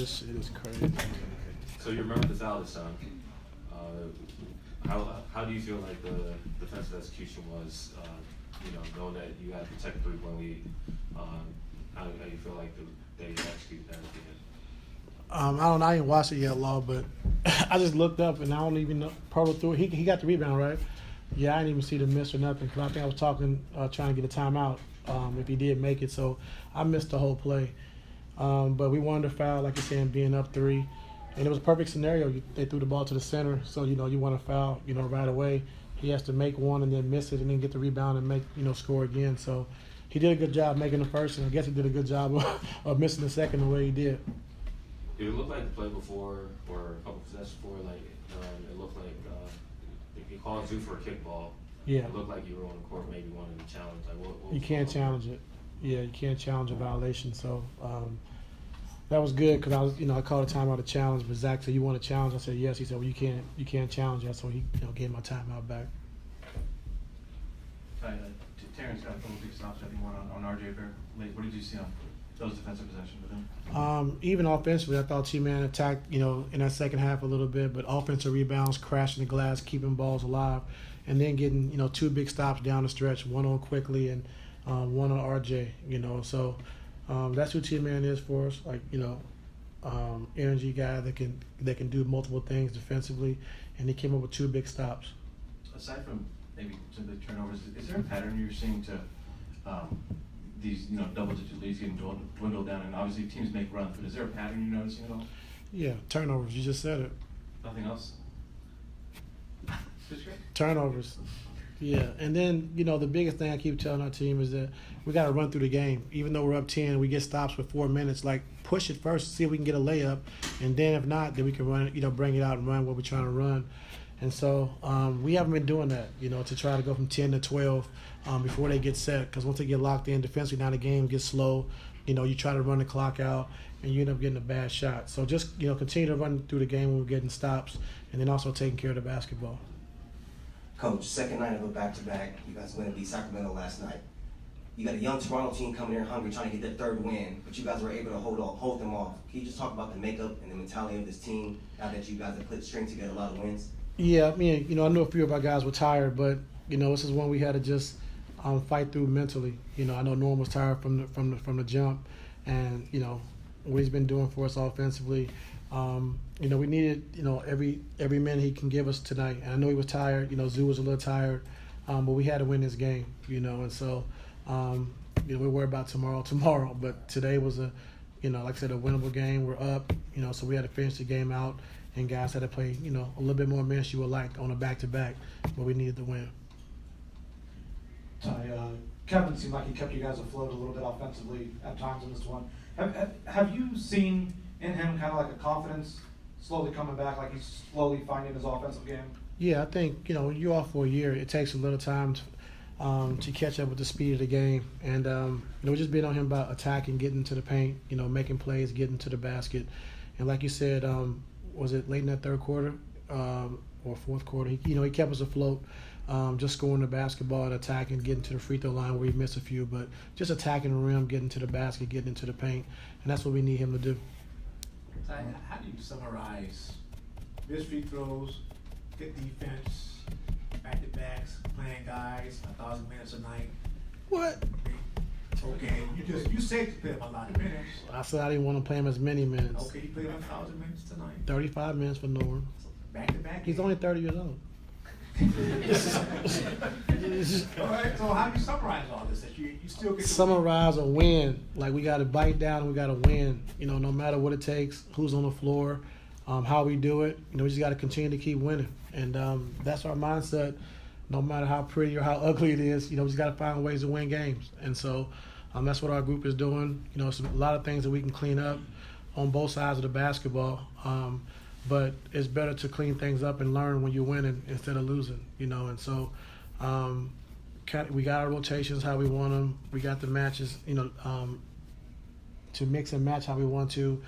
this shit is crazy. So you remember the foul this time. How do you feel like the defensive execution was? Knowing that you had to protect 3-point lead, how do you feel like they executed that at the end? I don't know. I didn't watch it yet, Law, but I just looked up and I don't even know. Proto threw it. He got the rebound, right? Yeah, I didn't even see the miss or nothing because I think I was trying to get a timeout if he did make it. So I missed the whole play. But we wanted to foul, like you're saying, being up 3. And it was a perfect scenario. They threw the ball to the center, so, you want to foul, right away. He has to make one and then miss it and then get the rebound and make, score again. So he did a good job making the first, and I guess he did a good job of missing the second the way he did. Did it look like the play before or a couple possessions before, it looked like he called you for a kickball? Yeah. It looked like you were on the court maybe wanting to challenge. What you can't challenge it. Yeah, you can't challenge a violation. So that was good because I called a timeout a challenge. But Zach said, "You want to challenge?" I said, "Yes." He said, "Well, you can't challenge that." So he gave my timeout back. Terrence got a couple big stops. I think one on RJ Bear. What did you see on those defensive possessions with him? Even offensively, I thought T-Man attacked, in that second half a little bit, but offensive rebounds, crashing the glass, keeping balls alive, and then getting, 2 big stops down the stretch, one on Quickley and one on RJ, So that's who T-Man is for us, energy guy that can do multiple things defensively, and he came up with 2 big stops. Aside from maybe some of the turnovers, is there a pattern you're seeing to these double-digit leads getting dwindled down? And obviously teams make runs, but is there a pattern you're noticing at all? Yeah, turnovers. You just said it. Nothing else? Turnovers. Yeah, and then, the biggest thing I keep telling our team is that we got to run through the game. Even though we're up 10, we get stops with 4 minutes. Push it first, see if we can get a layup, and then if not, then we can run, bring it out and run what we're trying to run. And so we haven't been doing that, to try to go from 10 to 12 before they get set. Because once they get locked in defensively, now the game gets slow. You try to run the clock out, and you end up getting a bad shot. So just, continue to run through the game when we're getting stops, and then also taking care of the basketball. Coach, second night of a back-to-back. You guys went and beat Sacramento last night. You got a young Toronto team coming in hungry, trying to get their 3rd win, but you guys were able to hold them off. Can you just talk about the makeup and the mentality of this team now that you guys have put string together a lot of wins? Yeah, I knew a few of our guys were tired, but this is one we had to just fight through mentally. I know Norm was tired from the jump, and what he's been doing for us offensively. We needed every minute he can give us tonight. And I know he was tired. Zoo was a little tired, but we had to win this game. And so we worry about tomorrow. But today was like I said, a winnable game. We're up. So we had to finish the game out. And guys had to play, a little bit more minutes you would like on a back-to-back, but we needed the win. Kevin seemed like he kept you guys afloat a little bit offensively at times in this one. Have you seen in him kind of like a confidence slowly coming back, like he's slowly finding his offensive game? Yeah, I think, when you're off for a year, it takes a little time to catch up with the speed of the game. And, we're just being on him about attacking, getting to the paint, making plays, getting to the basket. And like you said, was it late in that 3rd quarter or 4th quarter? He kept us afloat, just scoring the basketball and attacking, getting to the free throw line where he missed a few, but just attacking the rim, getting to the basket, getting into the paint, and that's what we need him to do. How do you summarize missed free throws, good defense, back-to-backs, playing guys 1,000 minutes a night? What? Okay, you said to play him a lot of minutes. I said I didn't want to play him as many minutes. Okay, you played 1,000 minutes tonight. 35 minutes for Norm. Back to back. He's only 30 years old. All right, so how do you summarize all this? That you still get summarize a win. We got to bite down and we got to win. No matter what it takes, who's on the floor, how we do it. We just got to continue to keep winning. And that's our mindset. No matter how pretty or how ugly it is, we just got to find ways to win games. And so that's what our group is doing. It's a lot of things that we can clean up on both sides of the basketball. But it's better to clean things up and learn when you're winning instead of losing, And so we got our rotations how we want them. We got the matches, to mix and match how we want to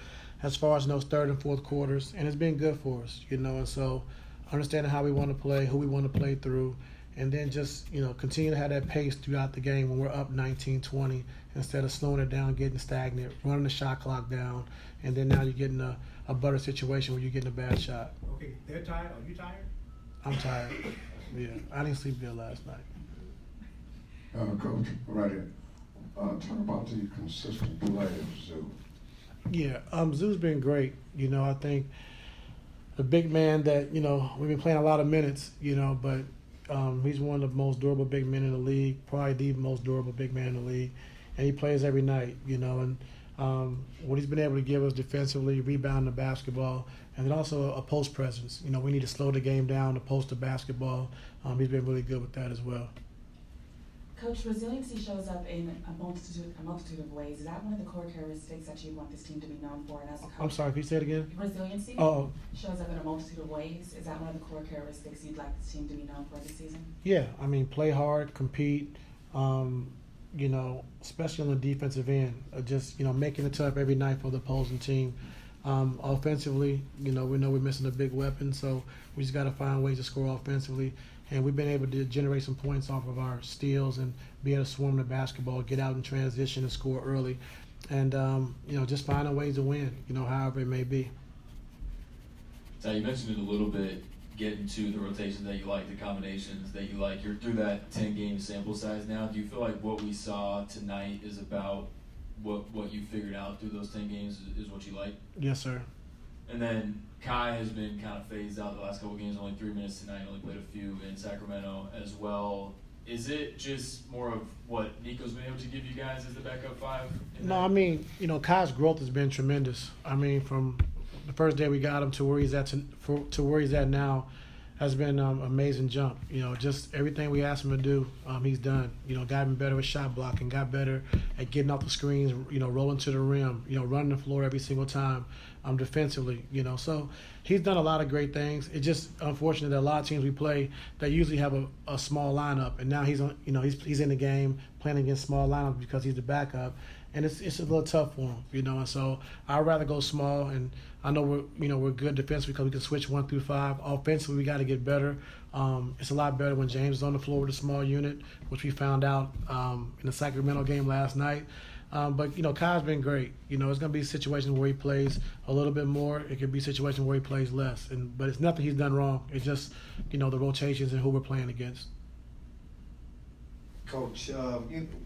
as far as those 3rd and 4th quarters. And it's been good for us, And so understanding how we want to play, who we want to play through, and then just, continue to have that pace throughout the game when we're up 19-20 instead of slowing it down, getting stagnant, running the shot clock down, and then now you're getting a better situation where you're getting a bad shot. Okay, they're tired. Are you tired? I'm tired. Yeah, I didn't sleep good last night. Coach, right here. Talk about the consistent play of Zoo. Yeah, Zoo's been great. I think the big man that, we've been playing a lot of minutes, but he's one of the most durable big men in the league, probably the most durable big man in the league. And he plays every night, and what he's been able to give us defensively, rebounding the basketball, and then also a post presence. We need to slow the game down to post the basketball. He's been really good with that as well. Coach, resiliency shows up in a multitude of ways. Is that one of the core characteristics that you want this team to be known for? And as a coach, I'm sorry, can you say it again? Resiliency Oh, shows up in a multitude of ways. Is that one of the core characteristics you'd like this team to be known for this season? yeah. Play hard, compete. Especially on the defensive end, just making it tough every night for the opposing team. Offensively, we know we're missing a big weapon, so we just got to find ways to score offensively. And we've been able to generate some points off of our steals and be able to swarm the basketball, get out in transition and score early. And, just finding ways to win, however it may be. So you mentioned it a little bit, getting to the rotations that you like, the combinations that you like. You're through that 10-game sample size now. Do you feel like what we saw tonight is about what you figured out through those 10 games is what you like? Yes, sir. And then Kai has been kind of phased out the last couple of games, only 3 minutes tonight, only played a few in Sacramento as well. Is it just more of what Nico's been able to give you guys as the backup five? No, Kai's growth has been tremendous. From the first day we got him to where he's at to where he's at now has been an amazing jump. Just everything we asked him to do, he's done. Got him better with shot blocking, got better at getting off the screens, rolling to the rim, running the floor every single time, defensively, So he's done a lot of great things. It's just unfortunate that a lot of teams we play that usually have a small lineup, and now he's on, he's in the game playing against small lineups because he's the backup. And it's a little tough for him, and so I'd rather go small. And I know we're good defensively because we can switch 1 through 5. Offensively, we got to get better. It's a lot better when James is on the floor with a small unit, which we found out in the Sacramento game last night. But Kai's been great. It's going to be situations where he plays a little bit more. It could be situations where he plays less. But it's nothing he's done wrong. It's just the rotations and who we're playing against. Coach,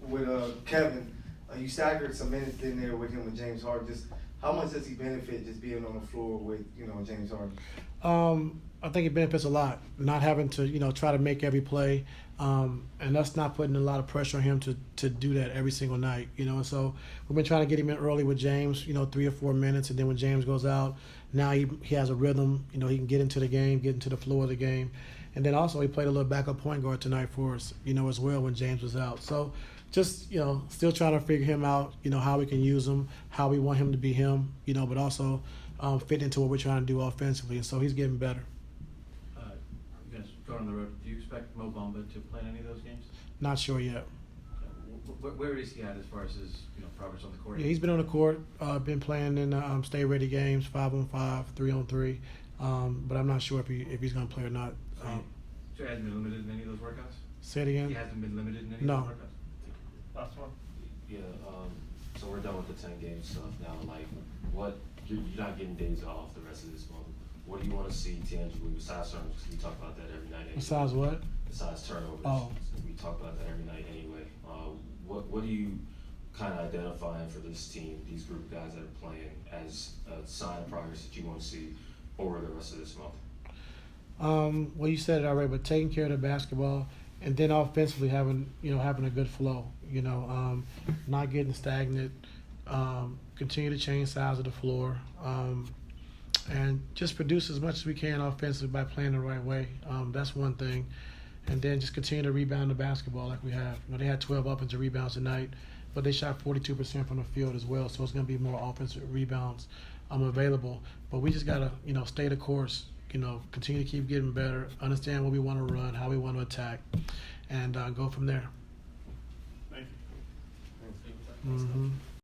with Kevin. You staggered some minutes in there with him and James Harden. Just how much does he benefit just being on the floor with James Harden? I think it benefits a lot, not having to try to make every play, and us not putting a lot of pressure on him to do that every single night. And so we've been trying to get him in early with James, 3 or 4 minutes, and then when James goes out, now he has a rhythm. He can get into the game, get into the flow of the game, and then also he played a little backup point guard tonight for us, as well when James was out. So. Just, still trying to figure him out, how we can use him, how we want him to be him, but also fit into what we're trying to do offensively. And so he's getting better. You guys going on the road, do you expect Mo Bamba to play in any of those games? Not sure yet. Where is he at as far as his progress on the court? Yeah, he's been on the court, been playing in stay-ready games, 5-on-5, 3-on-3, but I'm not sure if he's going to play or not. So he hasn't been limited in any of those workouts? Say it again? He hasn't been limited in any No. of those workouts? Last one. Yeah, so we're done with the 10-game stuff now. Like, you're not getting days off the rest of this month. What do you want to see tangibly besides turnovers? Because we talk about that every night. Anyway. Besides what? Besides turnovers. Oh. We talk about that every night anyway. What are you kind of identifying for this team, these group of guys that are playing, as a sign of progress that you want to see over the rest of this month? Well, you said it already, but taking care of the basketball, and then offensively having a good flow. Not getting stagnant. Continue to change sides of the floor, and just produce as much as we can offensively by playing the right way. That's one thing, and then just continue to rebound the basketball like we have. They had 12 offensive rebounds tonight, but they shot 42% from the field as well. So it's going to be more offensive rebounds available. But we just gotta stay the course. Continue to keep getting better, understand what we want to run, how we want to attack, and go from there. Thank you. Mm-hmm.